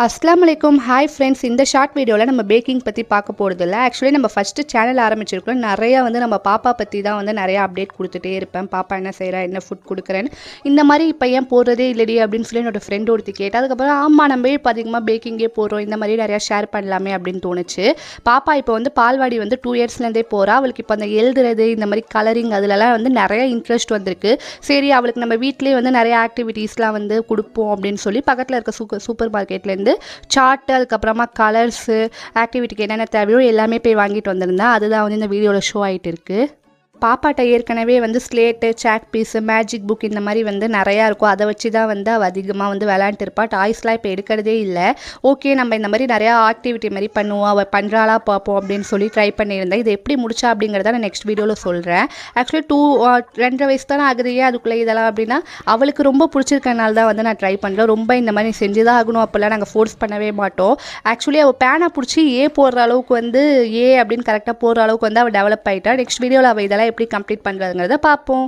அஸ்ஸலாமு அலைக்கும். Hi friends, இந்த ஷார்ட் வீடியோவில் நம்ம பேக்கிங் பற்றி பார்க்க போகிறதில்ல. ஆக்சுவலி நம்ம ஃபஸ்ட்டு சேனல் ஆரம்பிச்சிருக்கோம். நிறையா நம்ம பாப்பா பற்றி தான் நிறையா அப்டேட் கொடுத்துட்டே இருப்பேன். பாப்பா என்ன செய்கிறா, என்ன ஃபுட் கொடுக்குறேன்னு. இந்த மாதிரி இப்போ ஏன் போடுறதே இல்லடி அப்படின்னு சொல்லி என்னோடய ஃப்ரெண்டு ஒருத்தி கேட்டால், அதுக்கப்புறம் ஆமாம் நம்ம இப்போ அதிகமாக பேக்கிங்கே போடுறோம், இந்த மாதிரி நிறையா ஷேர் பண்ணலாமே அப்படின்னு தோணுச்சு. பாப்பா இப்போ பால்வாடி 2 இயர்ஸ்லேருந்தே போகிறா. அவளுக்கு இப்போ அந்த எழுதுறது, இந்த மாதிரி கலரிங் அதிலலாம் நிறைய இன்ட்ரெஸ்ட் வந்திருக்கு. சரி, அவளுக்கு நம்ம வீட்டிலே நிறைய ஆக்டிவிட்டீஸ்லாம் கொடுப்போம் அப்படின்னு சொல்லி பக்கத்தில் இருக்க சூப்பர் மார்க்கெட்லேருந்து சார்ட்டு, அதுக்கப்புறமா கலர்ஸு, ஆக்டிவிட்டிக்கு என்னென்ன தேவையோ எல்லாமே போய் வாங்கிட்டு வந்திருந்தேன். அதுதான் இந்த வீடியோவில் ஷோ ஆகிட்டு இருக்குது. பாப்பாட்ட ஏற்கனவே slate, chalk piece, magic book இந்த மாதிரி நிறையா இருக்கும். அதை வச்சு தான் அவள் அதிகமாக விளையாண்டுருப்பா. டாய்ஸ்லாம் இப்போ எடுக்கிறதே இல்லை. ஓகே, நம்ம இந்த மாதிரி நிறையா ஆக்டிவிட்டி மாதிரி பண்ணுவோம், அவள் பண்ணுறாளா பார்ப்போம் அப்படின்னு சொல்லி ட்ரை பண்ணியிருந்தேன். இதை எப்படி முடிச்சா அப்படிங்கிறத நான் நெக்ஸ்ட் வீடியோவில் சொல்கிறேன். ஆக்சுவலி 2.5 வயசு தானே ஆகுதையே, அதுக்குள்ளே இதெல்லாம் அப்படின்னா அவளுக்கு ரொம்ப பிடிச்சிருக்கனால தான் நான் ட்ரை பண்ணுறேன். ரொம்ப இந்த மாதிரி செஞ்சு தான் ஆகணும் அப்போல்லாம் நாங்கள் ஃபோர்ஸ் பண்ணவே மாட்டோம். ஆக்சுவலி அவள் பேனை பிடிச்சி போடுற அளவுக்கு அப்படின்னு கரெக்டாக போடுற அளவுக்கு அவள் டெவலப் ஆகிட்டா. நெக்ஸ்ட் வீடியோவில் அவள் இதெல்லாம் எப்படி கம்ப்ளீட் பண்ணுறதுங்கிறத பார்ப்போம்.